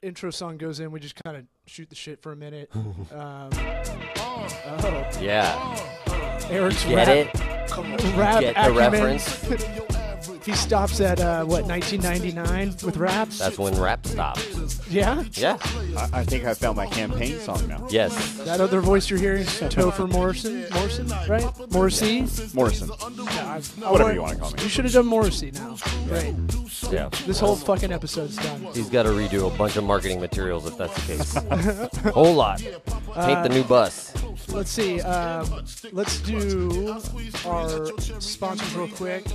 intro song goes in, we just kind of shoot the shit for a minute. Yeah. Eric's Get it? rap Get the acumen. reference? He stops at, 1999 with raps? That's when rap stops. Yeah? Yeah. I think I found my campaign song now. Yes. That other voice you're hearing is Topher Morrison, right? Morrissey? Morrison. Yeah, Whatever you want to call me. You should have done Morrissey now. Great. Yeah. This whole fucking episode's done. He's got to redo a bunch of marketing materials if that's the case. Whole lot. Paint the new bus. Let's see. Let's do our sponsors real quick.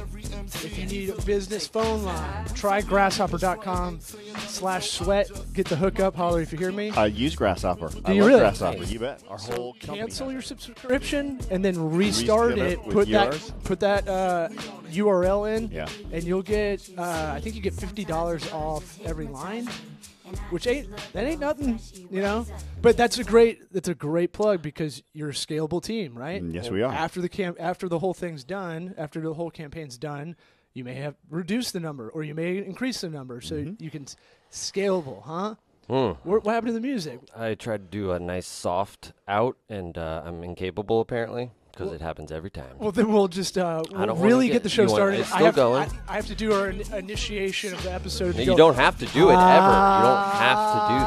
If you need a business phone line, try grasshopper.com/sweat. Get the hookup. Holler if you hear me. I use Grasshopper. Do I you love really? Grasshopper. You bet. Our whole company. Cancel your subscription and then restart Reskill it. it with Put yours? that URL in. Yeah. And you'll get. I think you get $50 off every line. Which ain't nothing, you know. But that's a great plug because you're a scalable team, right? Yes, we are. After the whole thing's done, after the whole campaign's done, you may have reduced the number or you may increase the number, so you can scalable, huh? What happened to the music? I tried to do a nice soft out, and I'm incapable apparently because it happens every time. Well, then we'll just don't really wanna get the show started. it's still going. I have to do our initiation of the episode. You don't have to do it ever. You don't have to do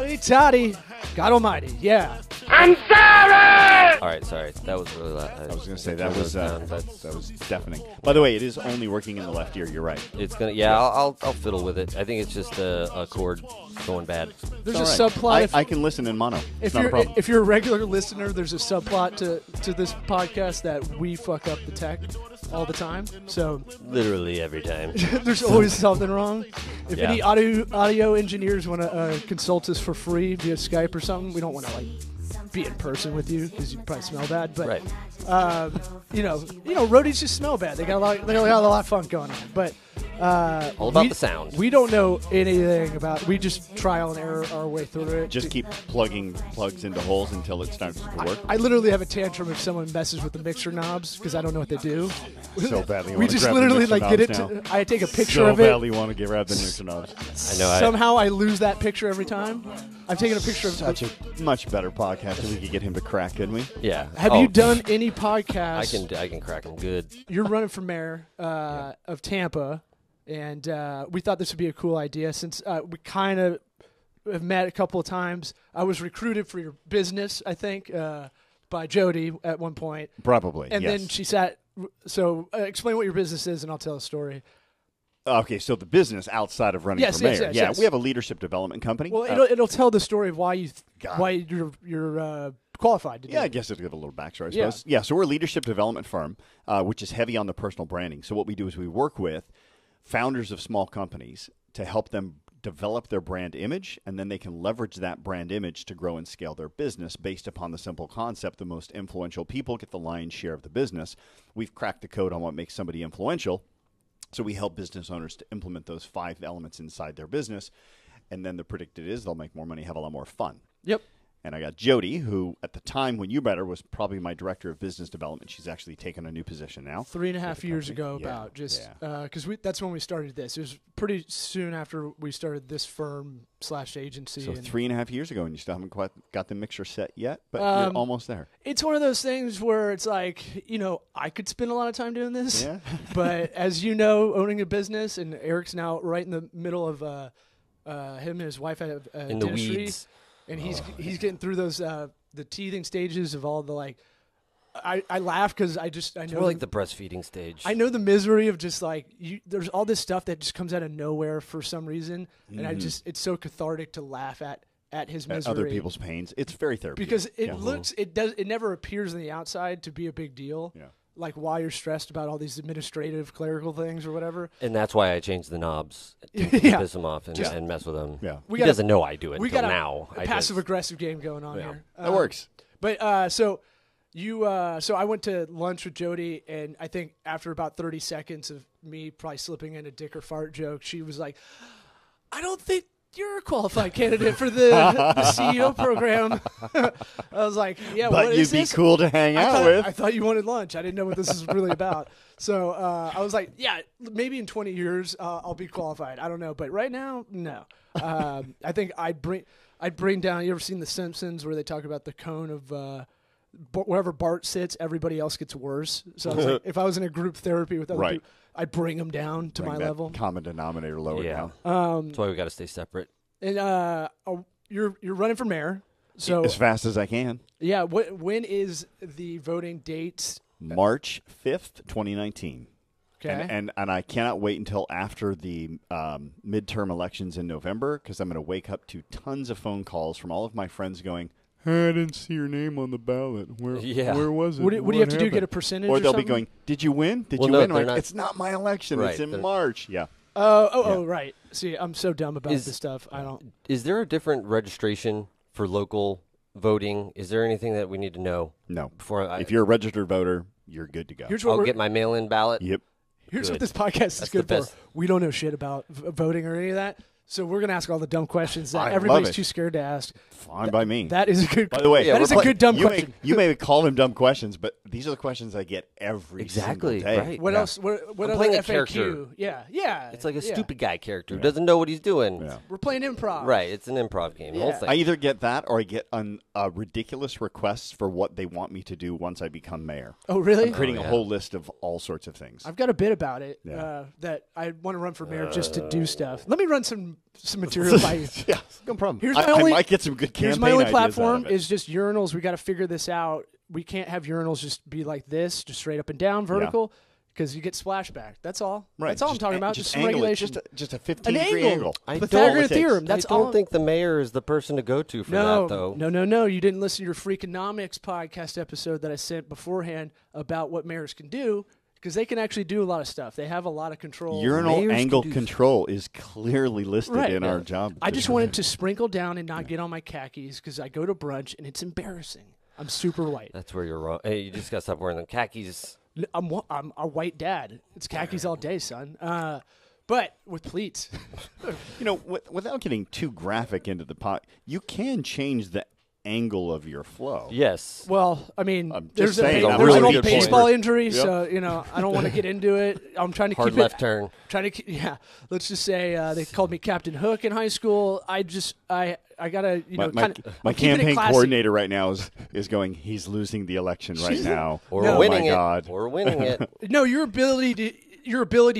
this. Toddy, God Almighty, yeah. I'm sorry! All right, sorry. That was really loud. I was going to say that was down. that was deafening. By the way, it is only working in the left ear. You're right. It's gonna. Yeah, I'll fiddle with it. I think it's just a chord going bad. There's It's a all right. subplot. I can listen in mono. If It's not a you're problem. if you're a regular listener, there's a subplot to this podcast that we fuck up the tech all the time. So Literally every time. there's always something wrong. If Yeah. any audio engineers want to consult us for free via Skype or something, we don't want to be in person with you because you probably smell bad. But Right. you know, roadies just smell bad. They got a lot of fun going on. But All about the sound. We don't know anything about. We just trial and error our way through it. Just keep plugging plugs into holes until it starts to work. I literally have a tantrum if someone messes with the mixer knobs because I don't know what they do. So badly. We wanna just grab the literally mixer get it. knobs now. I take a picture so of it. badly want to grab the mixer knobs. I know. Somehow I lose that picture every time. I've taken a picture of. Such a much better podcast if we could get him to crack, couldn't we? Yeah. Have you done any podcasts? I can crack them good. You're running for mayor of Tampa, and we thought this would be a cool idea since we kind of have met a couple of times. I was recruited for your business, I think, by Jody at one point. Probably. And yes. then she sat. So explain what your business is, and I'll tell a story. Okay, so the business outside of running Yes, for mayor. yes. We have a leadership development company. Well, it'll tell the story of why you're qualified to do Yeah, I it. guess it'll give a little backstory, I Yeah. suppose. Yeah, so we're a leadership development firm, which is heavy on the personal branding. So what we do is we work with founders of small companies to help them develop their brand image, and then they can leverage that brand image to grow and scale their business based upon the simple concept the most influential people get the lion's share of the business. We've cracked the code on what makes somebody influential, so we help business owners to implement those 5 elements inside their business, and then the predicted is they'll make more money, have a lot more fun. Yep. And I got Jody, who at the time when you met her was probably my director of business development. She's actually taken a new position now. 3.5 years ago, Yeah, about just yeah. because that's when we started this. It was pretty soon after we started this firm/agency. So and 3.5 years ago, and you still haven't quite got the mixture set yet, but you're almost there. it's one of those things where it's like, I could spend a lot of time doing this, Yeah. but as you know, owning a business, and Eric's now right in the middle of him and his wife have In the dentistry, weeds. and he's getting through those the teething stages of all the I laugh because I know More like the breastfeeding stage. I know the misery of just there's all this stuff that just comes out of nowhere for some reason, and it's so cathartic to laugh at his misery. Other people's pains. It's very therapeutic. because it never appears on the outside to be a big deal. Yeah. Like why you're stressed about all these administrative clerical things or whatever. And that's why I changed the knobs to Yeah. piss him off and mess with him. Yeah. We He got a- doesn't know I do it We until got now. a passive aggressive game going on here. That works. But so I went to lunch with Jody, and I think after about 30 seconds of me probably slipping in a dick or fart joke, she was like, "I don't think you're a qualified candidate for the CEO program. I was like, yeah, But what you'd is be this? cool to hang out with. I thought you wanted lunch. I didn't know what this is really about. So I was like, yeah, maybe in 20 years I'll be qualified. I don't know, but right now, no. I think I'd bring down. You ever seen The Simpsons where they talk about the cone of wherever Bart sits, everybody else gets worse. So I was like, if I was in a group therapy with other Right. people, I'd bring them down to Bring my that level. common denominator lower Yeah. down. That's why we got to stay separate. And you're running for mayor. So As fast as I can. yeah, when is the voting date? March 5th, 2019. Okay. And I cannot wait until after the midterm elections in November because I'm going to wake up to tons of phone calls from all of my friends going, I didn't see your name on the ballot. Where was it? What do you have to do? Get a percentage? Or they'll something? be going, did you win? Did Well, you no, win? they're Like, not- it's not my election. Right, It's in they're- March. Yeah. Oh, right. See, I'm so dumb about Is- this stuff. I don't. Is there a different registration for local voting? Is there anything that we need to know No. before If you're a registered voter, you're good to go. Here's what I'll we're, get my mail-in ballot? Yep. Here's what Good. this podcast is That's good the for. best. We don't know shit about voting or any of that. So we're gonna ask all the dumb questions that I love everybody's it. too scared to ask. Fine by me. That is a good. By the way, that is a good dumb you question. you may call them dumb questions, but these are the questions I get every Exactly, single day. right. What Yeah. else? What I'm other playing a FAQ? character. Yeah. It's like a yeah. stupid guy character who doesn't know what he's doing. Yeah. We're playing improv. Right, it's an improv game. The whole Yeah. thing. I either get that or I get ridiculous requests for what they want me to do once I become mayor. Oh, really? I'm creating yeah. a whole list of all sorts of things. I've got a bit about it Yeah. that I want to run for mayor just to do stuff. Let me run some material by you. Yeah, no problem. Here's I, my only- I might get some good campaign Here's my only ideas out platform of it. is just urinals. We got to figure this out. We can't have urinals just be like this, just straight up and down, vertical, because you get splashback. That's all. Right. That's all I'm talking about. Just some angle it, regulation. just a An 15-degree angle. I Pythagorean don't- theorem. I That's don't all. think the mayor is the person to go to for that, though. No. You didn't listen to your Freakonomics podcast episode that I sent beforehand about what mayors can do, because they can actually do a lot of stuff. They have a lot of control. Urinal Mayors can angle do- control is clearly listed Right. in Yeah. our job. I just wanted to sprinkle down and not get on my khakis because I go to brunch and it's embarrassing. I'm super white. That's where you're wrong. Hey, you just got to stop wearing the khakis. I'm a white dad. It's khakis all day, son. But with pleats. You know, without getting too graphic into the pot, you can change the angle of your flow. Yes. Well, I mean, I'm just there's, saying, a, I'm there's really an old good point. baseball injury, Yep. so I don't want to get into it. I'm trying to Hard keep left it. turn. Trying to keep, yeah. Let's just say they called me Captain Hook in high school. I gotta My I'm keeping it campaign classy. coordinator right now is going, he's losing the election right now. Or No. winning Oh, my it. God. Or winning it. No, your ability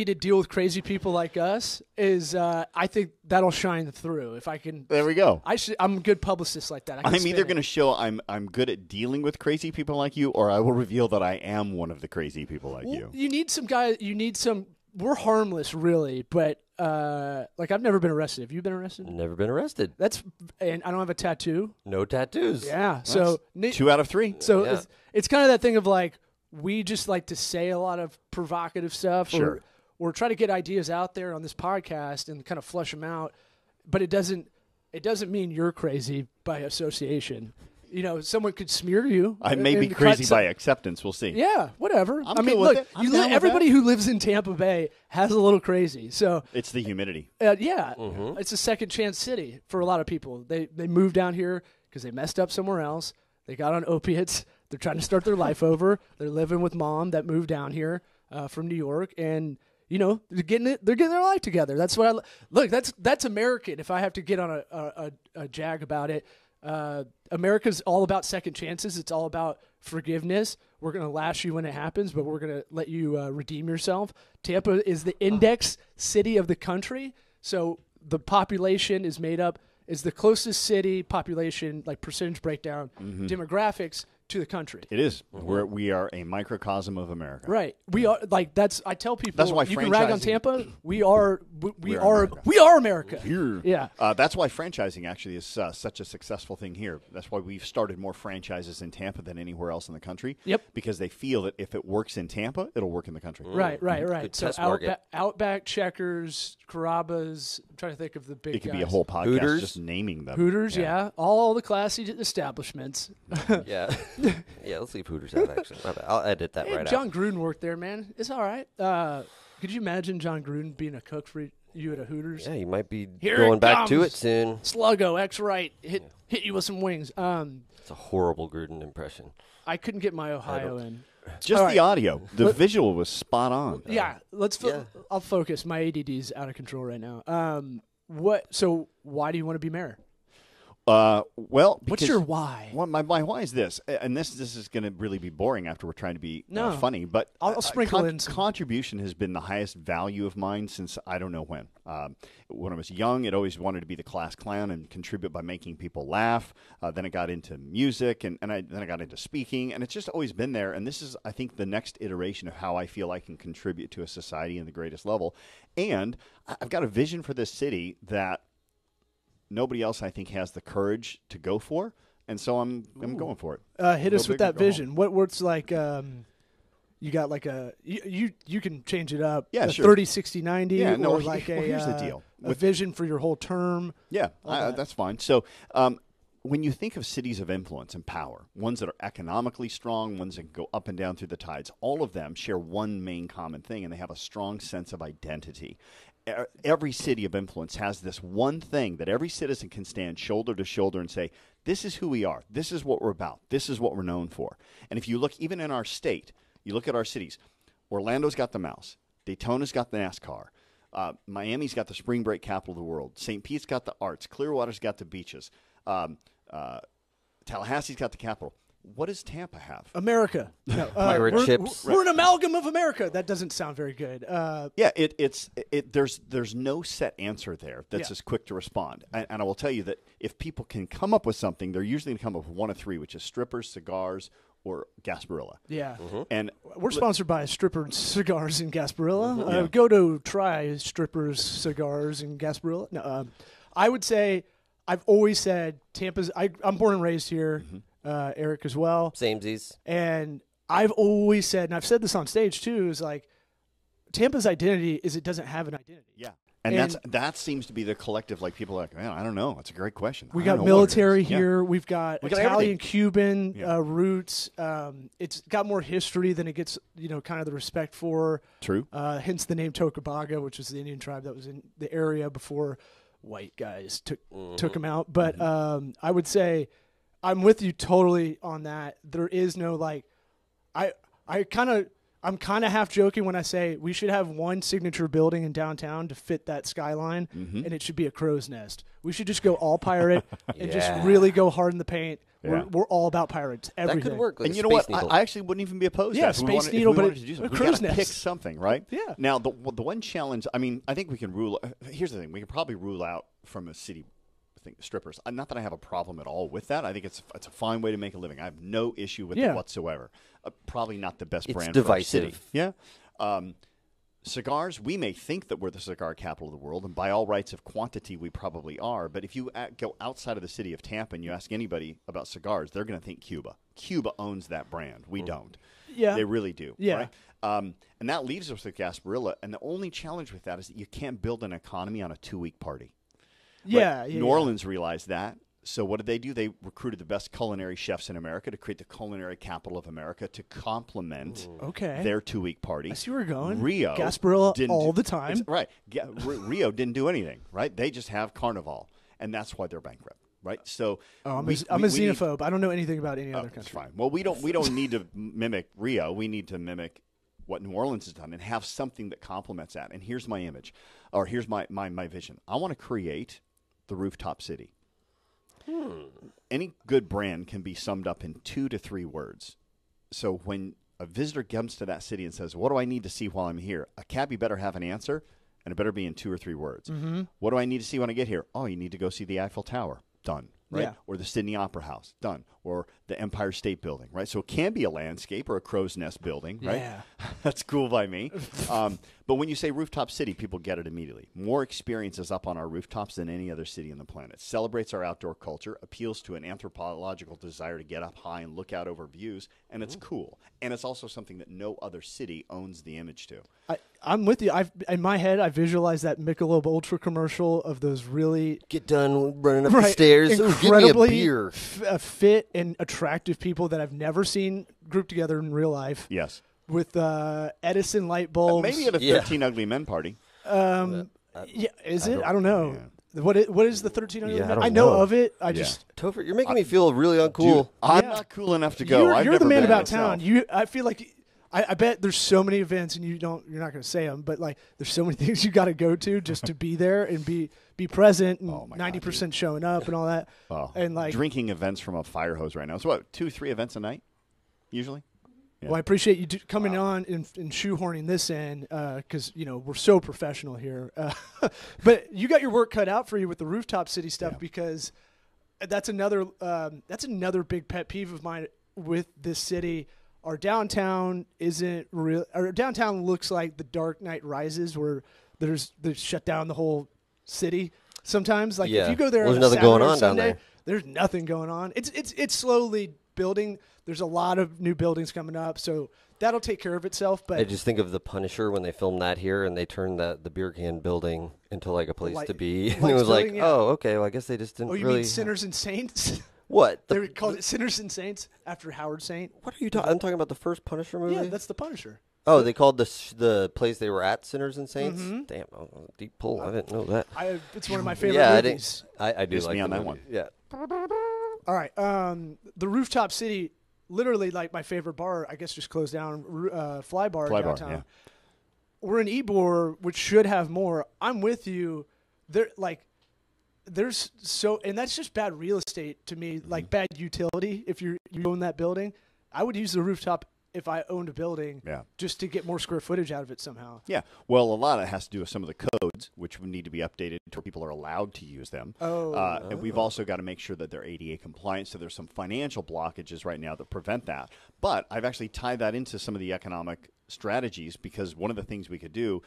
to deal with crazy people like us is, I think that'll shine through. If I can, There we go. I'm a good publicist like that. I can I'm spin either it. going to show I'm good at dealing with crazy people like you, or I will reveal that I am one of the crazy people like Well, you. You need some guy. You need some. We're harmless, really, but like I've never been arrested. Have you been arrested? Never been arrested. And I don't have a tattoo. No tattoos. Yeah, so 2 out of 3. so Yeah. it's kind of that thing of like we just like to say a lot of provocative stuff, Sure. or try to get ideas out there on this podcast and kind of flush them out, but it doesn't mean you're crazy by association. You know, someone could smear you. I may be and crazy cut by acceptance. We'll see. Yeah, whatever. I'm I mean, good with look, it. I'm down with everybody that. who lives in Tampa Bay has a little crazy. So, It's the humidity. yeah, Mm-hmm. it's a second chance city for a lot of people. They moved down here because they messed up somewhere else. They got on opiates. They're trying to start their life over. They're living with mom that moved down here from New York, and you know they're getting their life together. That's what look. That's American. If I have to get on a jag about it. America's all about second chances. It's all about forgiveness. We're going to lash you when it happens, but we're going to let you redeem yourself. Tampa is the index city of the country, so the population is the closest city population, like percentage breakdown, demographics to the country. It is. We are a microcosm of America. Right. We are like that's. I tell people That's why you can rag on franchising- Tampa. We are America. America. Here. Yeah. That's why franchising actually is such a successful thing here. That's why we've started more franchises in Tampa than anywhere else in the country. Yep. Because they feel that if it works in Tampa, it'll work in the country. Right. Good So test market. Outback, Checkers, Carrabba's. I'm trying to think of the big. It could be a guys. whole podcast Hooters. just naming them. Hooters, yeah. All the classy establishments. Yeah. Yeah, let's leave Hooters out, actually. My bad. I'll edit that Hey, right John out. Gruden worked there, man. It's all right. Could you imagine John Gruden being a cook for you at a Hooters. Yeah, you might be Here going it back to comes. it soon. Sluggo, X right, hit you with some wings. It's a horrible Gruden impression. I couldn't get my Ohio in. Just All the right. audio. The visual was spot on. Yeah, I'll focus. My ADD's out of control right now. So why do you want to be mayor? Well, What's because- your why? Well, my why is this, and this is going to really be boring after we're trying to be funny, but I'll sprinkle in some. Contribution has been the highest value of mine since I don't know when. When I was young, it always wanted to be the class clown and contribute by making people laugh. Then I got into music, and then I got into speaking, and it's just always been there. And this is, I think, the next iteration of how I feel I can contribute to a society in the greatest level. And I've got a vision for this city that nobody else, I think, has the courage to go for, and so I'm going for it. Hit Go us with big or that go vision. What's like? You got like you can change it up. Yeah, a sure. 30, 60, 90, Yeah, no, or like here's the deal. a vision for your whole term. Yeah, that. that's fine. So when you think of cities of influence and power, ones that are economically strong, ones that go up and down through the tides, all of them share one main common thing, and they have a strong sense of identity. Every city of influence has this one thing that every citizen can stand shoulder to shoulder and say, this is who we are. This is what we're about. This is what we're known for. And if you look even in our state, you look at our cities, Orlando's got the mouse. Daytona's got the NASCAR. Miami's got the spring break capital of the world. St. Pete's got the arts. Clearwater's got the beaches. Tallahassee's got the capital. What does Tampa have? America. No, Pirate ships. We're an amalgam of America. That doesn't sound very good. Yeah, there's no set answer there that's as quick to respond. And I will tell you that if people can come up with something, they're usually going to come up with one of three, which is strippers, cigars, or Gasparilla. Yeah. And we're sponsored by Stripper Cigars and Gasparilla. Go to try Strippers Cigars and Gasparilla. No, I would say I've always said Tampa's. I'm born and raised here. Eric as well. Samesies. And I've always said, and I've said this on stage too, is like Tampa's identity is it doesn't have an identity. Yeah. And that seems to be the collective, like people are like, man, I don't know. That's a great question. We I don't got know what it military is. here. Yeah. We've got We got Italian, Cuban Yeah. roots. It's got more history than it gets, kind of the respect for. True. Hence the name Tocobaga, which was the Indian tribe that was in the area before white guys took them out. But I would say I'm with you totally on that. There is no I'm kind of half joking when I say we should have one signature building in downtown to fit that skyline, and it should be a crow's nest. We should just go all pirate and just really go hard in the paint. Yeah. We're all about pirates. Everything. That could work. Like And a you know Space what? Needle. I actually wouldn't even be opposed. Yeah, to that. If we Space wanted- if Needle, we but wanted to do something. a We crow's gotta pick nest. something, right? Yeah. Now the one challenge. I mean, I think we can rule. Here's the thing: we can probably rule out from a city. Strippers. Not that I have a problem at all with that. I think it's a fine way to make a living. I have no issue with it whatsoever. Probably not the best It's brand divisive. for our city. Yeah. Cigars, we may think that we're the cigar capital of the world, and by all rights of quantity, we probably are. But if you go outside of the city of Tampa and you ask anybody about cigars, they're going to think Cuba. Cuba owns that brand. We don't. Yeah. They really do. Yeah. Right? And that leaves us with Gasparilla. And the only challenge with that is that you can't build an economy on a 2-week party. Yeah, Right? yeah. New Orleans realized that. So what did they do? They recruited the best culinary chefs in America to create the culinary capital of America to complement Okay. their 2-week party. I see where we're going. Rio Gasparilla didn't all do- the time. Right. Rio didn't do anything, right? They just have Carnival, and that's why they're bankrupt, right? So I'm we a need- xenophobe. I don't know anything about any other That's country. fine. Well, we don't need to mimic Rio. We need to mimic what New Orleans has done and have something that complements that. And here's my image, or here's my vision. I want to create the rooftop city. Any good brand can be summed up in 2 to 3 words. So when a visitor comes to that city and says, what do I need to see while I'm here? A cabbie better have an answer, and it better be in 2 or 3 words. What do I need to see when I get here? Oh, you need to go see the Eiffel Tower. Done. Right? Yeah. Or the Sydney Opera House. Done. Or the Empire State Building. Right? So it can be a landscape or a crow's nest building. Right? Yeah. That's cool by me. But when you say rooftop city, people get it immediately. More experiences up on our rooftops than any other city on the planet. Celebrates our outdoor culture, appeals to an anthropological desire to get up high and look out over views, and it's cool. And it's also something that no other city owns the image to. I'm with you. In my head, I visualize that Michelob Ultra commercial of those really Get done running up the stairs. Ooh, give me a incredibly beer. fit and attractive people that I've never seen grouped together in real life. Yes. With Edison light bulbs. Maybe at a 13 Ugly Men party. Yeah, is it? I don't know. Yeah. What is the 1300? Yeah, I know know of it. I just Topher, you're making me feel really uncool. Dude, I'm not cool enough to go. You're the man been about myself. town. I feel like I bet there's so many events and you're not going to say them, but like there's so many things you got to go to just to be there and be present and 90% showing up and all that. Oh, and like drinking events from a fire hose right now. So what? 2-3 events a night, usually. Yeah. Well, I appreciate you coming on and shoehorning this in because we're so professional here. But you got your work cut out for you with the rooftop city stuff because that's another big pet peeve of mine with this city. Our downtown isn't real. Our downtown looks like the Dark Knight Rises, where they shut down the whole city. Sometimes, like if you go there, there's on nothing Saturday going or on Sunday, down there. There's nothing going on. It's slowly building. There's a lot of new buildings coming up, so that'll take care of itself. But I just think of The Punisher when they filmed that here and they turned the beer can building into like a place to be. And it was building, like, oh, okay, well, I guess they just didn't you really. mean Sinners and Saints? What? They called it Sinners and Saints after Howard Saint. What are you talking? I'm talking about the first Punisher movie. Yeah, that's the Punisher. Oh, they called the place they were at Sinners and Saints. Mm-hmm. Damn, deep pull. I didn't know that. It's one of my favorite movies. I do Miss like me on the that movie. one. Yeah. All right, the Rooftop City, literally like my favorite bar. I guess just closed down. Fly Bar downtown. Yeah. We're in Ybor, which should have more. I'm with you. There's and that's just bad real estate to me, like bad utility. If you own that building, I would use the rooftop if I owned a building just to get more square footage out of it somehow. Yeah. Well, a lot of it has to do with some of the codes, which would need to be updated to where people are allowed to use them. And we've also got to make sure that they're ADA compliant, so there's some financial blockages right now that prevent that. But I've actually tied that into some of the economic strategies because one of the things we could do,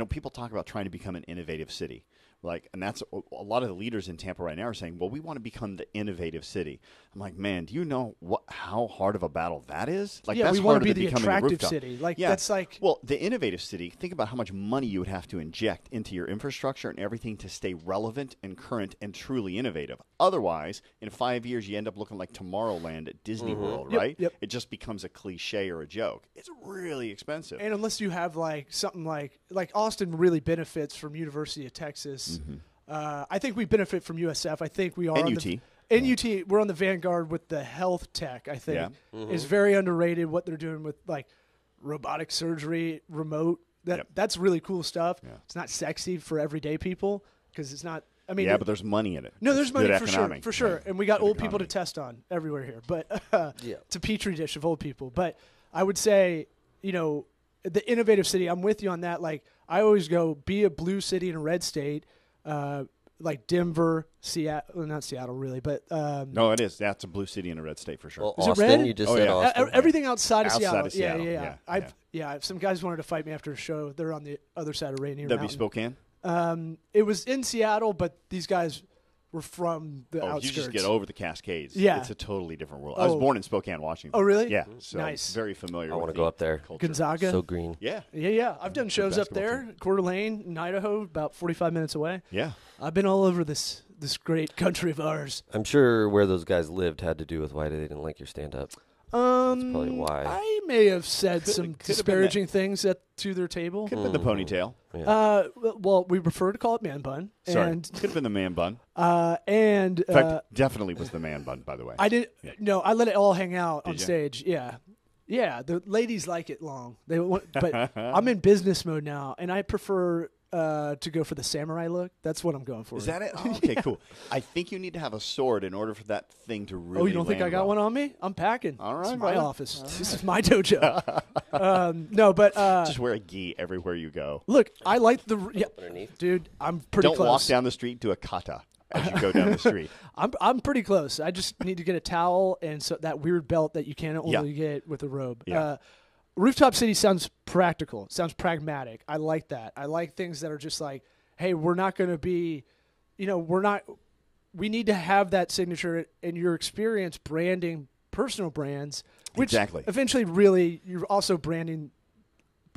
people talk about trying to become an innovative city. And that's a lot of the leaders in Tampa right now are saying, well, we want to become the innovative city. I'm like, man, do you know how hard of a battle that is? That's we want to harder be the becoming a attractive rooftop. city. Well, the innovative city, think about how much money you would have to inject into your infrastructure and everything to stay relevant and current and truly innovative. Otherwise, in 5 years, you end up looking like Tomorrowland at Disney World, right? Yep. It just becomes a cliche or a joke. It's really expensive. And unless you have something like Austin really benefits from University of Texas. I think we benefit from USF. I think we are and on UT. UT, we're on the vanguard with the health tech. I think is very underrated. What they're doing with robotic surgery, remote. That's really cool stuff. Yeah. It's not sexy for everyday people because it's not. I mean, but there's money in it. No, there's money for sure. And we got good old people to test on everywhere here. But it's a petri dish of old people. But I would say, the innovative city. I'm with you on that. Like I always go, be a blue city in a red state. Like Denver, Seattle, not Seattle really, but no, it is. That's a blue city in a red state for sure. Well, is Austin, it red? you just said Austin. Everything outside of Seattle. Seattle. Yeah. Some guys wanted to fight me after a show. They're on the other side of Rainier Mountain. Spokane. It was in Seattle, but these guys were from the outskirts. You just get over the Cascades. Yeah. It's a totally different world. I was born in Spokane, Washington. Oh, really? Yeah. So nice. Very familiar. I want to go up there. Culture. Gonzaga. So green. Yeah. Yeah. I've done shows up there. Coeur d'Alene, in Idaho, about 45 minutes away. Yeah. I've been all over this great country of ours. I'm sure where those guys lived had to do with why they didn't like your stand-up. That's probably why. I may have said some disparaging things to their table. Could have been the ponytail. Yeah. Well, we prefer to call it man bun. Sorry. Could have been the man bun. In fact, definitely was the man bun, by the way. I didn't. Yeah. No, I let it all hang out on you? stage. Yeah. The ladies like it long. But I'm in business mode now, and I prefer to go for the samurai look. That's what I'm going for. Is that it? Oh, okay, cool. I think you need to have a sword in order for that thing to really. Oh, you don't think I got well. one on me? I'm packing. All right, this is my brother. office. This is my dojo. No, but just wear a gi everywhere you go. Look, I like the Underneath. dude. I'm pretty Don't close. walk down the street to a kata as you go down the street. I'm pretty close. I just need to get a towel and so that weird belt that you can only get with a robe. Yeah. Rooftop City sounds practical. It sounds pragmatic. I like that. I like things that are just like, hey, we're not going to be, we need to have that signature in your experience branding personal brands, which exactly. Eventually really you're also branding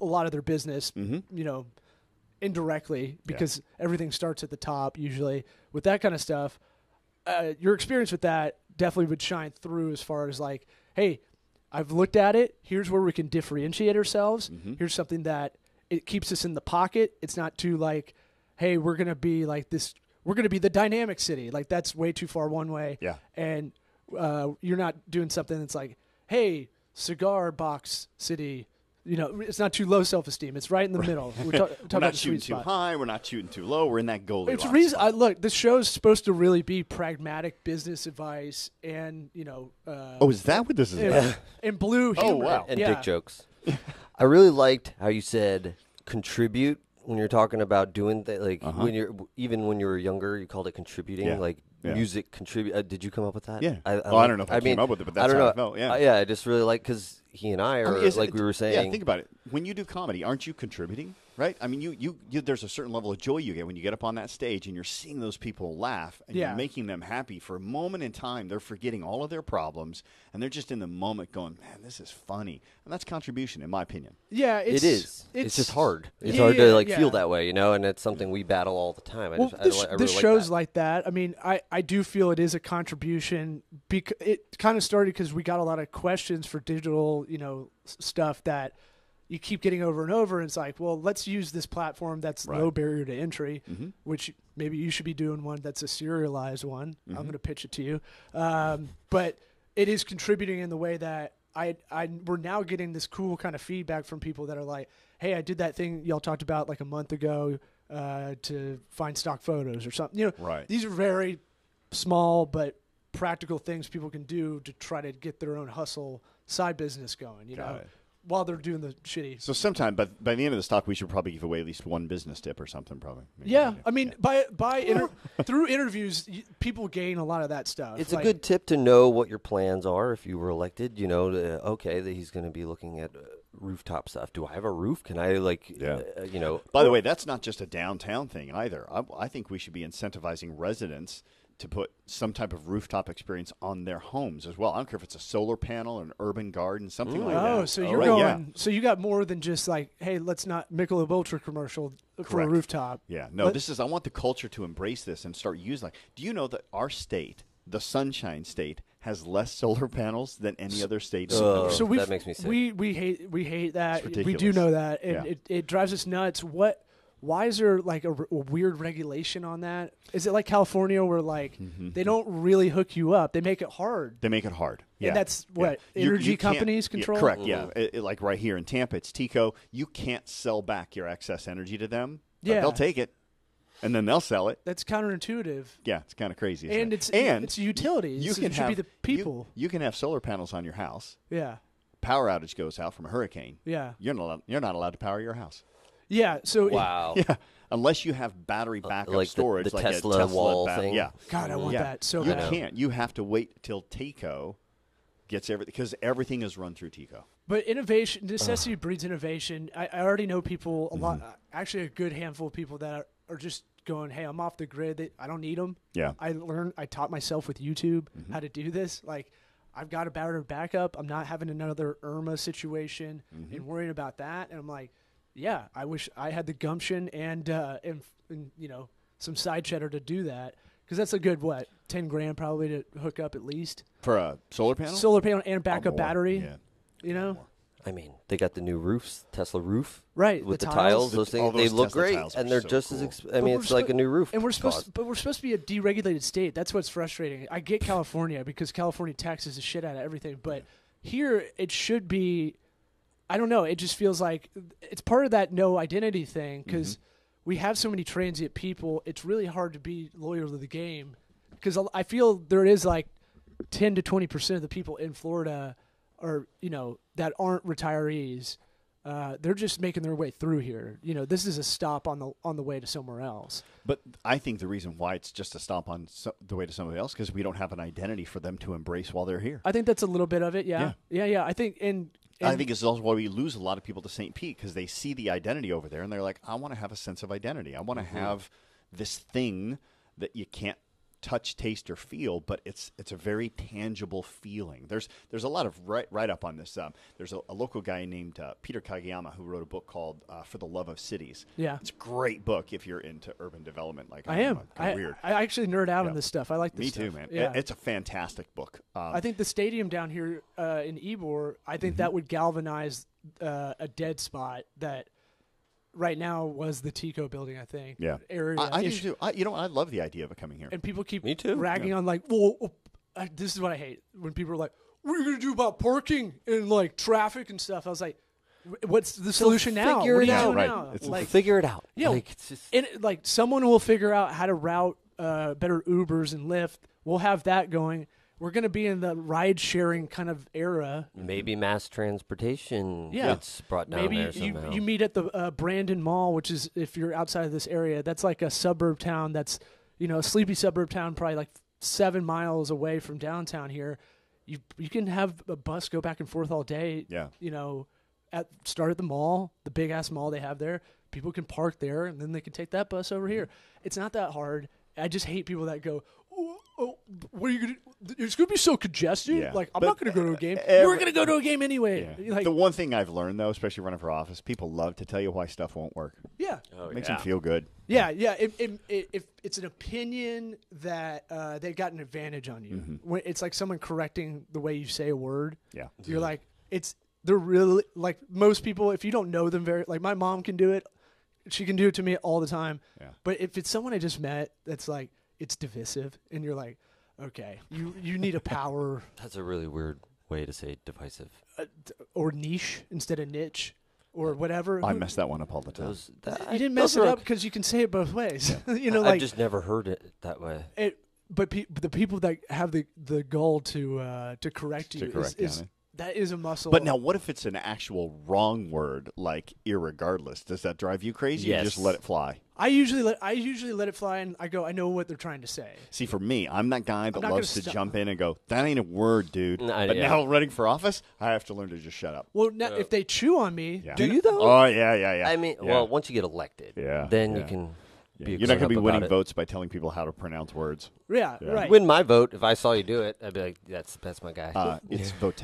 a lot of their business, indirectly because everything starts at the top usually with that kind of stuff. Your experience with that definitely would shine through as far as like, hey, I've looked at it. Here's where we can differentiate ourselves. Here's something that it keeps us in the pocket. It's not too like, hey, we're gonna be like this. We're gonna be the dynamic city. Like that's way too far one way. Yeah. And you're not doing something that's like, hey, cigar box city. You know, it's not too low self-esteem. It's right in the middle. We're talking We're about not the shooting sweet too spot. high. We're not shooting too low. We're in that Goldilocks. It's a reason. spot. Look, this show's supposed to really be pragmatic business advice and Oh, is that what this is about? and blue humor. wow. And yeah. dick jokes. I really liked how you said contribute when you're talking about doing when you were younger, you called it contributing, Yeah. like Yeah. music contribute. Did you come up with that? Yeah. I don't know if I came up with it, but that's I don't how know. I felt. Yeah. Yeah, I just really like because he and I are is like it- we were saying. Yeah, think about it. When you do comedy, aren't you contributing? Right? I mean, you there's a certain level of joy you get when you get up on that stage and you're seeing those people laugh and Yeah. you're making them happy for a moment in time. They're forgetting all of their problems and they're just in the moment going, man, this is funny. And that's contribution, in my opinion. Yeah, It is. It's just hard. It's Yeah, hard to yeah. feel that way, and it's something we battle all the time. I Well, really this like show's that. like that. I mean, I do feel it is a contribution. It kind of started because we got a lot of questions for digital, stuff that you keep getting over and over. And it's like, well, let's use this platform that's Right. low barrier to entry, Mhm. which maybe you should be doing one that's a serialized one. I'm Mm-hmm. going to pitch it to you. But it is contributing in the way that we're now getting this cool kind of feedback from people that are like, hey, I did that thing y'all talked about like a month ago to find stock photos or something. Right. These are very small but practical things people can do to try to get their own hustle side business going, Got it. while they're doing the shitty. So sometime, but by the end of this talk, we should probably give away at least one business tip or something, probably. Maybe. Yeah, I mean, through interviews, people gain a lot of that stuff. It's Like, a good tip to know what your plans are if you were elected. Okay, that he's going to be looking at rooftop stuff. Do I have a roof? Can I By the way, that's not just a downtown thing either. I think we should be incentivizing residents to put some type of rooftop experience on their homes as well. I don't care if it's a solar panel or an urban garden, something like that. Oh, so you're Right, going. yeah. So you got more than just like, hey, let's not Michelob Ultra commercial for a Correct. rooftop. Yeah, no, Let- I want the culture to embrace this and start using it. Do you know that our state, the Sunshine State, has less solar panels than any other state? in the Oh, country? So that makes me sick. We hate that. It's We do ridiculous. know that, and Yeah. it drives us nuts. Why is there like a weird regulation on that? Is it like California where like they don't really hook you up? They make it hard. They make it hard. Yeah. that's what You energy can't- companies control? Yeah, correct, yeah. Like right here in Tampa, it's TECO. You can't sell back your excess energy to them. Yeah. They'll take it, and then they'll sell it. That's counterintuitive. Yeah, it's kind of crazy. Isn't And it? it's utilities. You So can it should have be the people. You can have solar panels on your house. Yeah. Power outage goes out from a hurricane. Yeah. You're not allowed to power your house. Yeah. So wow. Yeah, unless you have battery backup like the storage, like Tesla a Tesla wall thing? Yeah, God, I want yeah. that so you bad. can't. You have to wait till TECO gets everything because everything is run through TECO. But innovation, necessity breeds innovation. I already know people a lot, Mm-hmm. actually a good handful of people that are just going, hey, I'm off the grid. I don't need them. Yeah. I taught myself with YouTube Mm-hmm. how to do this. Like, I've got a battery backup. I'm not having another Irma situation Mm-hmm. and worrying about that. And I'm like, yeah, I wish I had the gumption and some side cheddar to do that. Because that's a good, $10,000 probably to hook up at least. For a solar panel? Solar panel and Or backup more. battery, Yeah. I mean, they got the new roofs, Tesla roof, Right, with the the tiles. tiles. Those All things, they those look Tesla great, tiles are and they're so just cool. as. I But mean, we're it's like a new roof. And we're cost. supposed to be a deregulated state. That's what's frustrating. I get California because California taxes the shit out of everything, but here it should be. I don't know. It just feels like it's part of that no identity thing because we have so many transient people. It's really hard to be loyal to the game because I feel there is like 10 to 20% of the people in Florida are that aren't retirees. They're just making their way through here. This is a stop on the way to somewhere else. But I think the reason why it's just a stop on the way to somebody else because we don't have an identity for them to embrace while they're here. I think that's a little bit of it. Yeah. I think I think it's also why we lose a lot of people to St. Pete because they see the identity over there and they're like, I want to have a sense of identity. I want to have this thing that you can't touch, taste, or feel, but it's a very tangible feeling. There's a lot of write up on this. There's a local guy named Peter Kageyama who wrote a book called For the Love of Cities. Yeah. It's a great book if you're into urban development. Like I am. Kinda weird. I actually nerd out Yeah. on this stuff. I like this Me stuff. too, man. Yeah. It's a fantastic book. I think the stadium down here in Ybor, I think that would galvanize a dead spot that right now was the Tico building, I think. Yeah. Area. I do too. I love the idea of it coming here. And people keep Me too. ragging on like, well, this is what I hate when people are like, what are you gonna do about parking and like traffic and stuff? I was like, what's the solution now? figure What it are you out. doing Right. now? It's Like, figure it out. yeah, Like, it's just, and like someone will figure out how to route better Ubers and Lyft. We'll have that going. We're going to be in the ride-sharing kind of era. maybe mass transportation Yeah. gets brought down Maybe there somehow. you meet at the Brandon Mall, which is, if you're outside of this area, that's like a suburb town that's, a sleepy suburb town, probably like 7 miles away from downtown here. You can have a bus go back and forth all day. Yeah. Start at the mall, the big ass mall they have there. People can park there, and then they can take that bus over here. It's not that hard. I just hate people that go, oh, what are you gonna? It's gonna be so congested. Yeah. Like I'm But not gonna go to a game. You were gonna go to a game anyway. Yeah. Like, The one thing I've learned, though, especially running for office, people love to tell you why stuff won't work. yeah. Oh, Makes yeah. them feel good. Yeah. If it's an opinion that they got an advantage on you, when it's like someone correcting the way you say a word. Yeah. You're like, they're really like most people. If you don't know them like my mom can do it, she can do it to me all the time. Yeah. But if it's someone I just met, that's like it's divisive, and you're like, okay, you need a power That's a really weird way to say divisive. or niche instead of niche or whatever. I mess that one up all the time. You didn't mess it up because you can say it both ways. I've just never heard it that way. But the people that have the goal to correct you correct, is yeah. that is a muscle. But now, what if it's an actual wrong word, like irregardless? Does that drive you crazy? Yes. You just let it fly. I usually let it fly, and I know what they're trying to say. See, for me, I'm that guy that not loves gonna to stop. jump in and go, that ain't a word, dude. But yeah. now running for office, I have to learn to just shut up. Well, now, if they chew on me, Yeah. Do you though? Oh, yeah. I mean, Yeah. well, once you get elected, yeah. then you can. Yeah. Be You're not going to be winning votes. votes by telling people how to pronounce words. yeah, Yeah. right. Win my vote if I saw you do it. I'd be like, that's my guy. It's vote.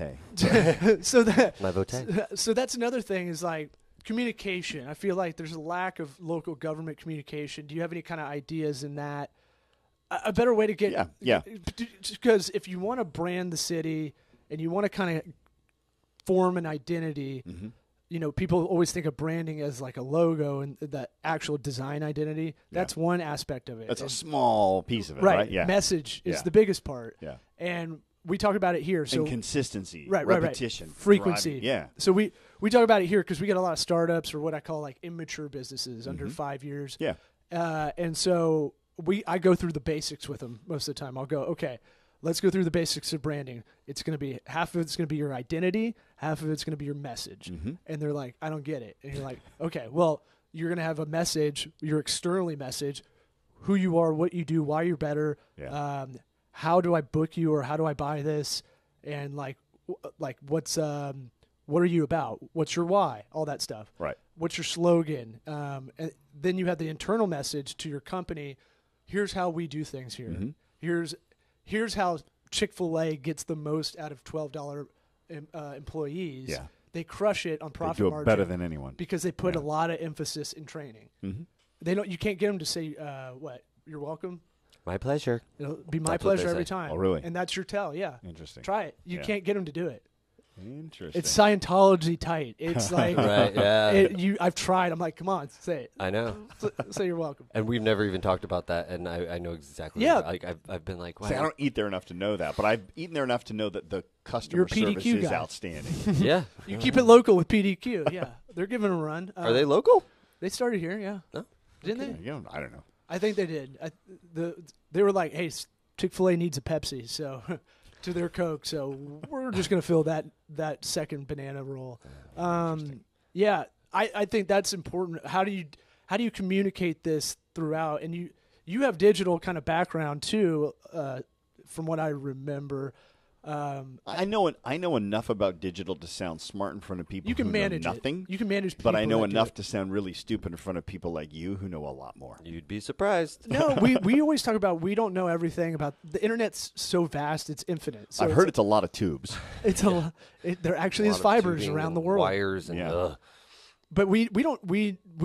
so that My vote. so that's another thing is like communication. I feel like there's a lack of local government communication. Do you have any kind of ideas in that? A better way to get Yeah. Because if you want to brand the city and you want to kind of form an identity, people always think of branding as like a logo and the actual design identity. That's one aspect of it. That's a small piece of it, right? Yeah. Message is Yeah. the biggest part. Yeah. And we talk about it here. So And consistency, right, repetition, frequency. driving. Yeah. So we talk about it here because we get a lot of startups or what I call like immature businesses under 5 years. Yeah. And so I go through the basics with them most of the time. I'll go, okay, let's go through the basics of branding. It's going to be half of it's going to be your identity, half of it's going to be your message. And they're like, I don't get it. And you're like, okay, well, you're going to have a message, your externally message, who you are, what you do, why you're better. Yeah. How do I book you or how do I buy this? And like what's what are you about? What's your why? All that stuff. Right. What's your slogan? And then you have the internal message to your company. Here's how we do things here. Here's how Chick-fil-A gets the most out of $12 employees. Yeah. They crush it on profit They do it margin better than anyone. because they put a lot of emphasis in training. They don't. You can't get them to say what you're welcome. My pleasure. It'll be my That's what they pleasure every say. time. Oh, really? And that's your tell. Yeah. Interesting. Try it. You Yeah. can't get them to do it. Interesting. It's Scientology tight. It's like Right, yeah. I've tried. I'm like, come on, say it. I know. Say you're welcome. And we've never even talked about that, and I know exactly. Yeah. Like I've been like, wow. See, I don't eat there enough to know that, but I've eaten there enough to know that the customer You're a PDQ service is guy. outstanding. Yeah. You keep it local with PDQ. Yeah, they're giving them a run. Are they local? They started here. Yeah. No. Didn't they? You know, I don't know. I think they did. They were like, hey, Chick-fil-A needs a Pepsi, so to their Coke, so we're just gonna fill that second banana roll. Yeah, I think that's important. How do you communicate this throughout? And you have digital kind of background too, from what I remember. I know enough about digital to sound smart in front of people You can who manage know nothing. You can manage, But I people know that do enough it. to sound really stupid in front of people like you who know a lot more. You'd be surprised. No, we always talk about we don't know everything about the internet's so vast, it's infinite. So I've heard it's a lot of tubes. it's there actually A is lot of fibers tubing around and the world. Wires and Yeah. ugh. But we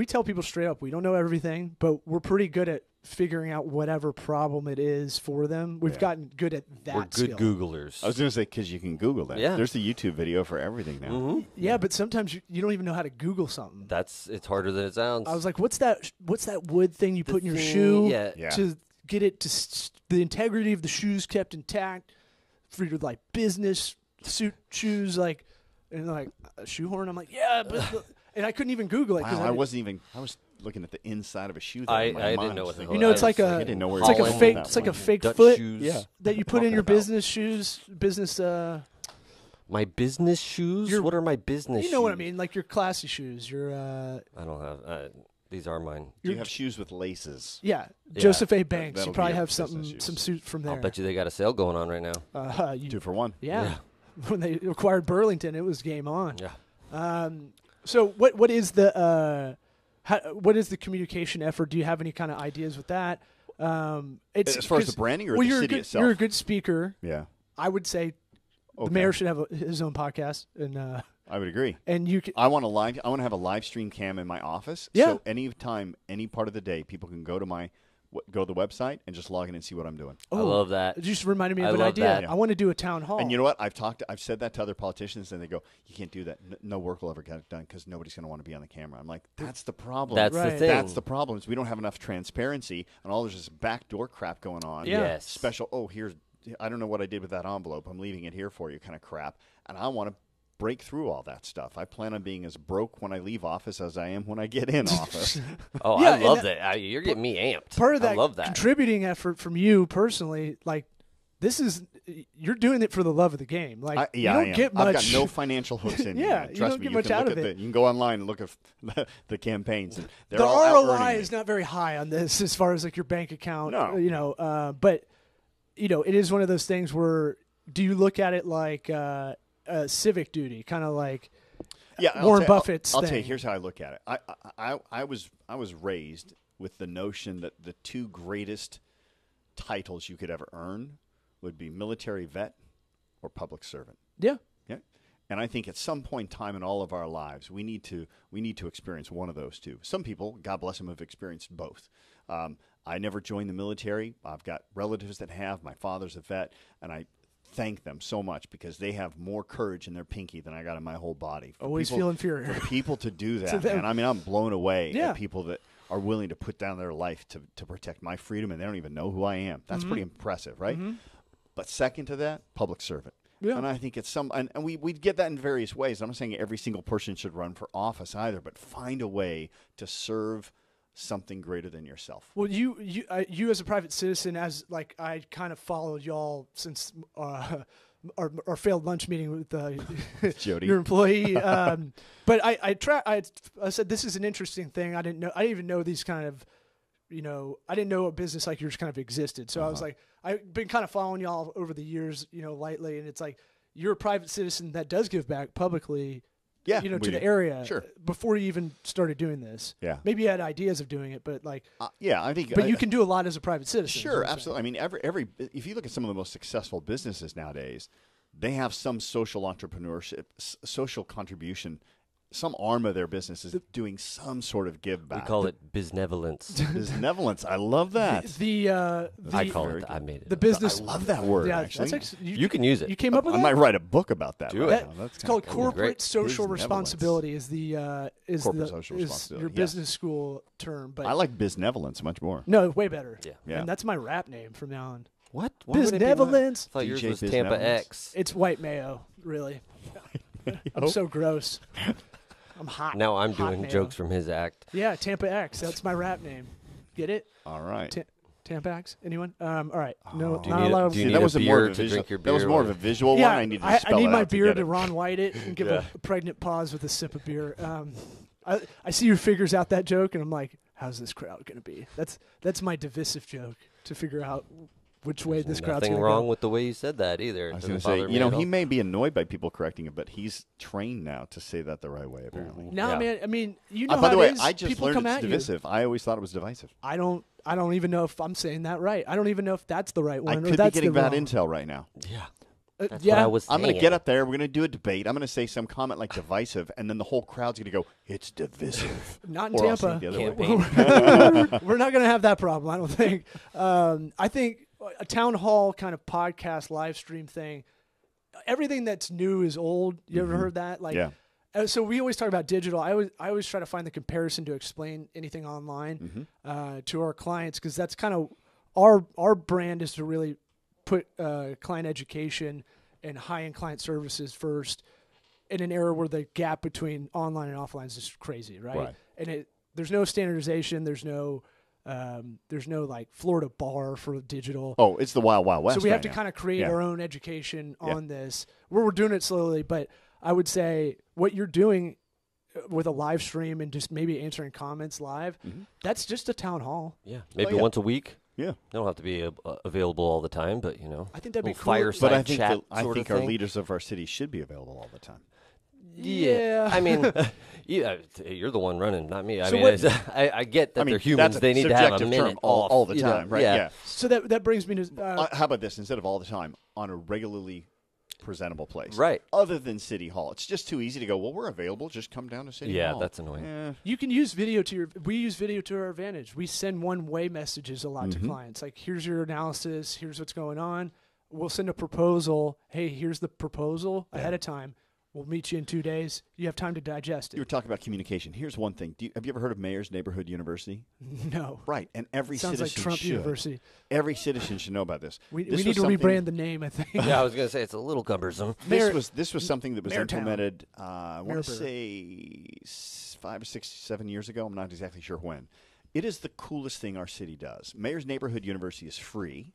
tell people straight up we don't know everything, but we're pretty good at figuring out whatever problem it is for them. We've gotten good at that. We're good skill. Googlers. I was going to say, because you can Google that. Yeah. There's a YouTube video for everything now. Mm-hmm. Yeah, but sometimes you don't even know how to Google something. It's harder than it sounds. I was like, what's that wood thing you put in your shoe Yeah. to get it to the integrity of the shoes kept intact for your like business suit shoes, like, and like a shoehorn. I'm like, yeah, but and I couldn't even Google it because Wow, I was looking at the inside of a shoe. I didn't know what the hell. You know, it's like I didn't know where it's like a Holland fake. that It's like a one. fake Dutch foot shoes. that you put in your Talking about. business shoes. Business. My business shoes? What are my business shoes? You know what I mean? Like your classy shoes. Your. I don't have. These are mine. Do you have shoes with laces? Yeah, Joseph A. Banks. That'll You probably be your have business shoes. some suit from there. I'll bet you they got a sale going on right now. 2 for 1. Yeah. When they acquired Burlington, it was game on. Yeah. So what is the what is the communication effort? Do you have any kind of ideas with that? It's As far as the branding or well, the you're city a good, itself? You're a good speaker. Yeah. I would say the mayor should have his own podcast, and I would agree. and you can. I want to have a live stream cam in my office. Yeah. So anytime, any part of the day, people can go to the website and just log in and see what I'm doing. I love that. It just reminded me I of an love idea. that. Yeah. I want to do a town hall. And you know what? I've said that to other politicians, and they go, "You can't do that. No work will ever get it done because nobody's going to want to be on the camera." I'm like, "That's the problem. That's Right. the thing. That's the problem. Is we don't have enough transparency, and all there's this backdoor crap going on. Yeah. Yes. Special. Oh, I don't know what I did with that envelope. I'm leaving it here for you, kind of crap. And I want to break through all that stuff. I plan on being as broke when I leave office as I am when I get in office. Oh, Yeah, I and love that. You're getting me amped. Part of that, I love that. contributing effort from you personally, like you're doing it for the love of the game. Like you I don't am. get much. I've got no financial hooks in Yeah, me. you Trust don't me, get you much can out look of at it. you can go online and look at the campaigns. And they're The all out ROI earning is me. not very high on this as far as like your bank account. No. But it is one of those things where do you look at it like civic duty, kind of like Warren Buffett's I'll thing? tell you. Here's how I look at it. I was raised with the notion that the 2 greatest titles you could ever earn would be military vet or public servant. Yeah. Yeah. And I think at some point in time in all of our lives, we need to experience one of those 2. Some people, God bless them, have experienced both. I never joined the military. I've got relatives that have. My father's a vet, and I thank them so much because they have more courage in their pinky than I got in my whole body. Always feel inferior. For people to do that, them. man. I mean, I'm blown away Yeah. at people that are willing to put down their life to protect my freedom, and they don't even know who I am. That's pretty impressive, right? But second to that, public servant. Yeah. And I think it's and we get that in various ways. I'm not saying every single person should run for office either, but find a way to serve something greater than yourself. Well, you as a private citizen, as like I kind of followed y'all since our failed lunch meeting with Jody. your employee. But I said this is an interesting thing. I didn't even know these kind of, I didn't know a business like yours kind of existed. So I was like, I've been kind of following y'all over the years, lightly, and it's like you're a private citizen that does give back publicly. Yeah, to we the do. area. Sure. Before you even started doing this. Yeah. Maybe you had ideas of doing it, but like. Yeah, I think. But you can do a lot as a private citizen. Sure, absolutely. I mean, every if you look at some of the most successful businesses nowadays, they have some social entrepreneurship, social contribution. Some arm of their business is doing some sort of give back. We call it biznevolence. Benevolence. I love that. I call it. I made it. The business. I love that word. Yeah, actually, that's actually, You can use it. You came up with I that? might write a book about that. Do right it. now. That's It's called kinda cool. corporate Great. social Business responsibility. Is the Corporate social is responsibility, your yes. business school term? But I like benevolence much more. no, way better. Yeah. And that's my rap name from now on. What? Why would it be like- Biznevolence. I thought yours DJ was Tampa Biznevolence. X. It's white mayo, really. I'm so gross. I'm hot. Now I'm hot doing mayo. jokes from his act. Yeah, Tampa X. That's my rap name. Get it? All right. Tampa X. Anyone? All right. No, Do you not need a- allowed. do you See, need that a was beer more of a to visual. drink your That was beer more or- of a visual Yeah, one. I need to spell need it my out beer get to it. Ron White it and give Yeah. a pregnant pause with a sip of beer. I see who figures out that joke, and I'm like, how's this crowd going to be? That's my divisive joke to figure out which way this crowd's Nothing going to wrong go. with the way you said that either. I was Doesn't going to bother say, me at he all. may be annoyed by people correcting him, but he's trained now to say that the right way, apparently. No, Yeah. man. I mean, you know By how the way, it is. I just People learned come it's at you. divisive. I always thought it was divisive. I don't even know if I'm saying that right. I don't even know if that's the right one I or could be that's getting the bad wrong. intel right now. Yeah. That's yeah. what I was saying. I'm going to get up there. We're going to do a debate. I'm going to say some comment like divisive, and then the whole crowd's going to go, it's divisive. Not in Or I'll say Tampa. it the other way. We're not going to have that problem, I don't think. I think a town hall kind of podcast live stream thing, everything that's new is old. You ever heard that? Like, Yeah. So we always talk about digital. I always try to find the comparison to explain anything online to our clients, because that's kind of our brand is to really put client education and high-end client services first in an era where the gap between online and offline is just crazy, right? And there's no standardization. There's no like Florida bar for digital. Oh, it's the Wild Wild West. So we have right to now. kind of create Yeah. our own education on this. We're doing it slowly, but I would say what you're doing with a live stream and just maybe answering comments live, that's just a town hall. Yeah, maybe yeah. once a week. Yeah. They don't have to be available all the time, but I think that'd be little cool. fireside But I think, chat I sort think of our thing. leaders of our city should be available all the time. Yeah. I mean, yeah, you're the one running, not me. I So mean, what- I get that I mean, they're humans. that's a They need to have a subjective minute term all the off, you know? time, right? Yeah. So that brings me to How about this? Instead of all the time, on a regularly presentable place. Right. Other than City Hall. It's just too easy to go, well, we're available. Just come down to City Hall. Yeah, that's annoying. you can use video we use video to our advantage. We send one-way messages a lot to clients. Like, here's your analysis. Here's what's going on. We'll send a proposal. Hey, here's the proposal ahead of time. We'll meet you in 2 days. You have time to digest You were it. talking about communication. Here's one thing. Have you ever heard of Mayor's Neighborhood University? No. Right. And every Sounds citizen like Trump should. University. Every citizen should know about this. We This need was to something- rebrand the name, I think. Yeah, I was going to say it's a little cumbersome. This was something that was Mayortown. implemented, I want to Mayorburg. say 5 or 6, 7 years ago. I'm not exactly sure when. It is the coolest thing our city does. Mayor's Neighborhood University is free.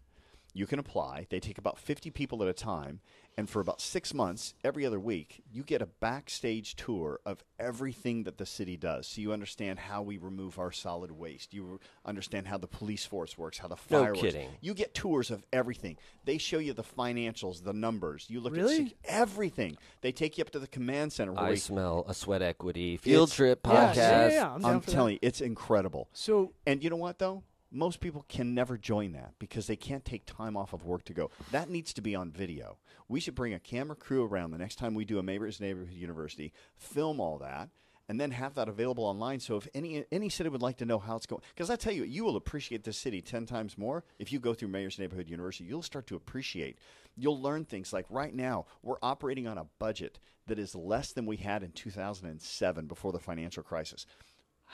You can apply. They take about 50 people at a time. And for about 6 months, every other week, you get a backstage tour of everything that the city does. So you understand how we remove our solid waste. You understand how the police force works, how the No fire works. kidding. You get tours of everything. They show you the financials, the numbers. You look Really? at everything. They take you up to the command center. Where I we- smell a sweat equity field It's- trip Yeah, podcast. yeah. I'm down I'm for telling you, it's incredible. So And you know what, though? Most people can never join that because they can't take time off of work to go. That needs to be on video. We should bring a camera crew around the next time we do a Mayor's Neighborhood University, film all that, and then have that available online. So if any city would like to know how it's going, because I tell you, you will appreciate this city 10 times more if you go through Mayor's Neighborhood University. You'll start to appreciate. You'll learn things like right now we're operating on a budget that is less than we had in 2007 before the financial crisis.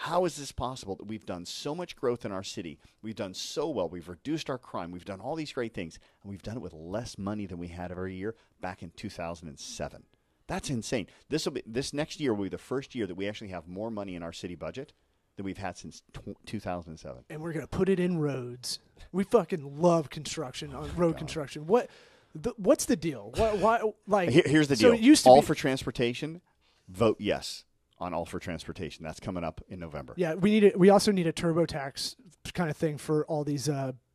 How is this possible that we've done so much growth in our city? We've done so well. We've reduced our crime. We've done all these great things. And we've done it with less money than we had every year back in 2007. That's insane. This next year will be the first year that we actually have more money in our city budget than we've had since 2007. and we're gonna put it in roads. We fucking love construction on road construction. What's the deal? Why like Here's the so deal. it used to All be, for transportation, vote yes on All for Transportation. That's coming up in November. Yeah, we also need a TurboTax kind of thing for all these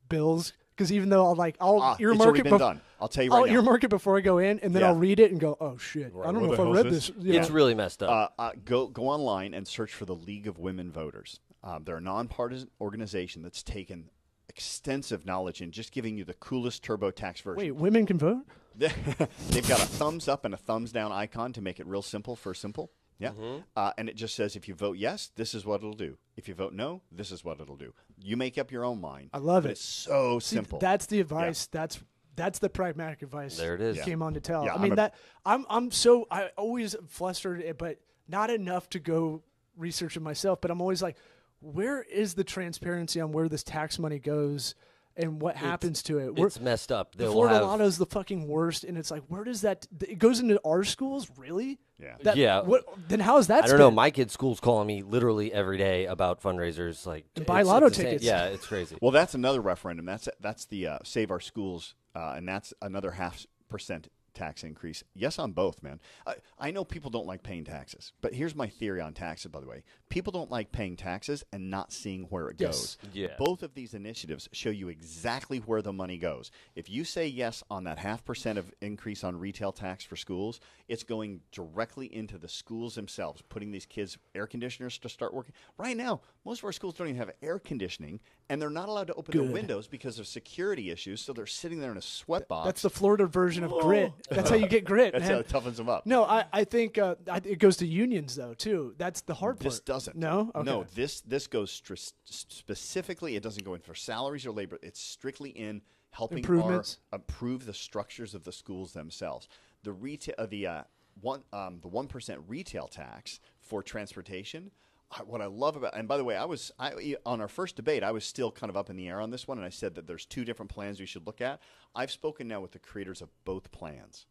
bills, because even though I'll It's earmark already it been done. I'll tell you right I'll now. earmark it before I go in, and then Yeah. I'll read it and go, oh shit, I don't know what if the I hell read is this. You It's know. really messed up. Go online and search for the League of Women Voters. They're a nonpartisan organization that's taken extensive knowledge in just giving you the coolest TurboTax version. Wait, women can vote? They've got a thumbs up and a thumbs down icon to make it real simple for simple. Yeah. And it just says if you vote yes, this is what it'll do. If you vote no, this is what it'll do. You make up your own mind. I love but it. It's so See, simple. that's the advice. That's the pragmatic advice. There it is. Yeah. Came on to tell. Yeah, I mean I'm I always flustered, but not enough to go research it myself. But I'm always like, where is the transparency on where this tax money goes and what happens to it? It's messed up. The They'll Florida have Lotto's the fucking worst, and it's like, where does that? It goes into our schools, really? Yeah. Yeah. What? Then how is that? I don't know. spent? My kid's school's calling me literally every day about fundraisers. Like And buy it's lotto insane. tickets. Yeah, it's crazy. Well, that's another referendum. That's the Save Our Schools, and that's another 0.5% tax increase. Yes on both, man. I know people don't like paying taxes, but here's my theory on taxes, by the way. People don't like paying taxes and not seeing where it Yes. goes. Yeah. Both of these initiatives show you exactly where the money goes. If you say yes on that 0.5% of increase on retail tax for schools, it's going directly into the schools themselves, putting these kids air conditioners to start working. Right now, most of our schools don't even have air conditioning, and they're not allowed to open Good. their windows because of security issues, so they're sitting there in a sweat box. That's the Florida version of grit. That's how you get grit, That's man. how it toughens them up. No, I think it goes to unions, though, too. That's the hard part. This doesn't. No? Okay. No, this goes specifically, it doesn't go in for salaries or labor. It's strictly in helping Improvements? improve the structures of the schools themselves. The retail, the 1% retail tax for transportation. What I love about, and by the way, on our first debate, I was still kind of up in the air on this one, and I said that there's two different plans we should look at. I've spoken now with the creators of both plans.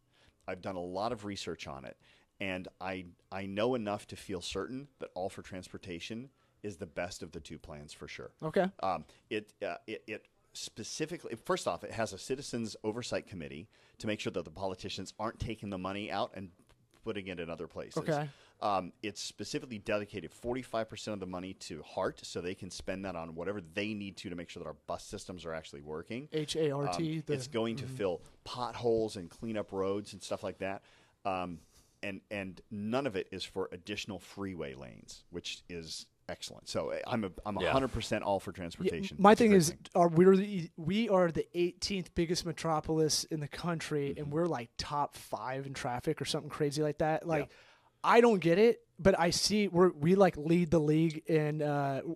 I've done a lot of research on it, and I know enough to feel certain that All for Transportation is the best of the two plans for sure. Okay. It specifically, first off, it has a citizens oversight committee to make sure that the politicians aren't taking the money out and putting it in other places. Okay. It's specifically dedicated 45% of the money to HART, so they can spend that on whatever they need to make sure that our bus systems are actually working. HART. It's going to fill potholes and clean up roads and stuff like that. And none of it is for additional freeway lanes, which is excellent. So I'm 100% all for transportation. My thing is, we are the 18th biggest metropolis in the country, and we're like top 5 in traffic or something crazy like that. Like, I don't get it, but I see we like lead the league in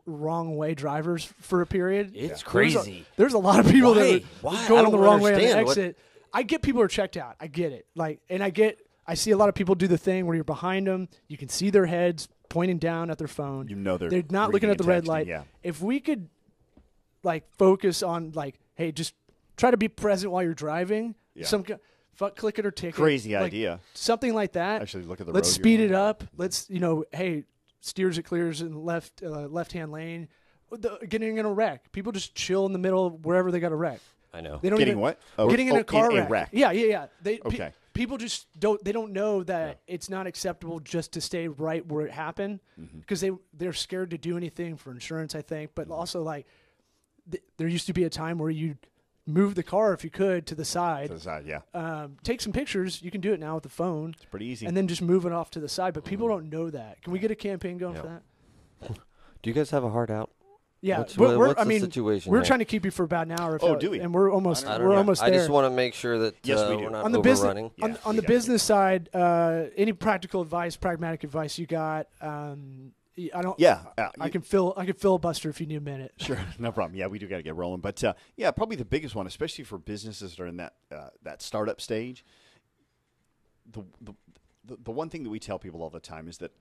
wrong way drivers for a period. It's crazy. There's a lot of people that Why? are going the wrong way on the understand. exit. I get people are checked out. I get it. Like, and I see a lot of people do the thing where you're behind them. You can see their heads pointing down at their phone. You know they're not looking at the red light. Yeah. If we could, like, focus on like, hey, just try to be present while you're driving. Yeah. Click it or ticket. Crazy like, idea. Something like that. Actually, look at the Let's road speed you're it on. up. Let's, hey, steers it clears in left-hand lane. Getting in a wreck. People just chill in the middle of wherever they got a wreck. I know. They don't Getting even, what? Getting in a car in a wreck. wreck. Yeah. Okay. People just don't know that it's not acceptable just to stay right where it happened because they're scared to do anything for insurance, I think. But also, like, there used to be a time where you move the car if you could to the side. To the side, yeah. Take some pictures. You can do it now with the phone. It's pretty easy. And then just move it off to the side. But people don't know that. Can we get a campaign going Yeah. for that? Do you guys have a heart out? Yeah, What's the I mean, situation we're here? trying to keep you for about an hour. Do we? And we're almost I don't we're know. almost I there. just want to make sure that Yes, we do. we're not On the overrunning. business, Yeah, on we the gotta business side, any practical advice, pragmatic advice you got? I don't. Yeah. I can filibuster if you need a minute. Sure, no problem. Yeah, we do got to get rolling. But, probably the biggest one, especially for businesses that are in that startup stage, the one thing that we tell people all the time is that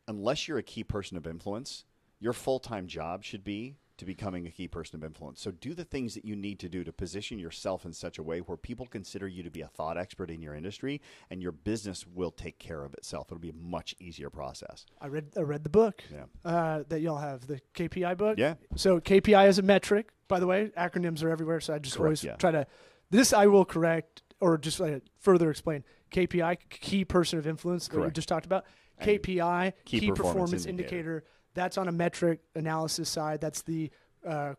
unless you're a key person of influence, your full-time job should be to becoming a key person of influence. So do the things that you need to do to position yourself in such a way where people consider you to be a thought expert in your industry, and your business will take care of itself. It'll be a much easier process. I read the book that y'all have, the KPI book. Yeah. So KPI is a metric. By the way, acronyms are everywhere, so I just always try to. This I will correct or just further explain. KPI, key person of influence, that we just talked about. And KPI, key performance indicator. That's on a metric analysis side. That's the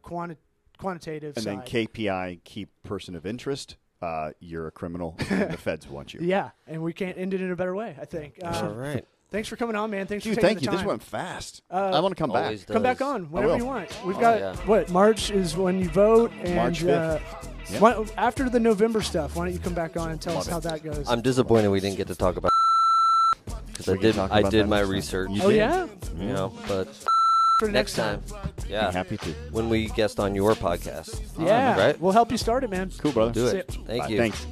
quantitative side. And then KPI, key person of interest. You're a criminal, and the feds want you. Yeah, and we can't end it in a better way, I think. All right. Thanks for coming on, man. Thanks for taking thank the you. time. This went fast. I want to come back. Does. Come back on whenever you want. We've got March is when you vote, and March 5th. After the November stuff, why don't you come back on and tell us how that goes? I'm disappointed we didn't get to talk about because I did my research. Oh yeah, but for next time, yeah, Be happy to. when we guest on your podcast, Yeah, right? We'll help you start it, man. Cool, brother. Do See it. ya. Thank Bye. you. Thanks.